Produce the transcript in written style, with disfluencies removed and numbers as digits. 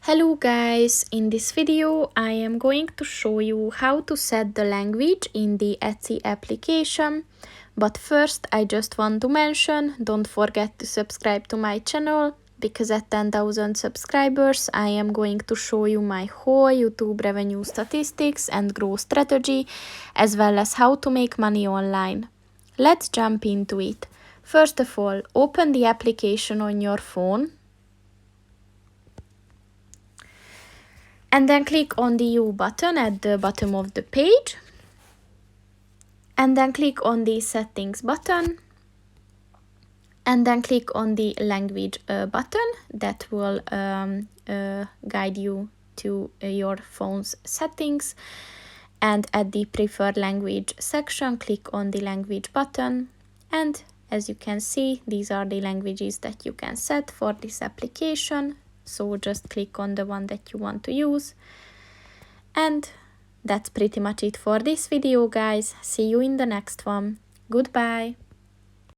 Hello guys, in this video I am going to show you how to set the language in the Etsy application. But first I just want to mention, don't forget to subscribe to my channel, because at 10,000 subscribers I am going to show you my whole YouTube revenue statistics and growth strategy, as well as how to make money online. Let's jump into it. First of all, open the application on your phone. And then click on the U button at the bottom of the page. And then click on the settings button. And then click on the language button that will guide you to your phone's settings. And at the preferred language section, click on the language button. And as you can see, these are the languages that you can set for this application. So just click on the one that you want to use. And that's pretty much it for this video, guys. See you in the next one. Goodbye.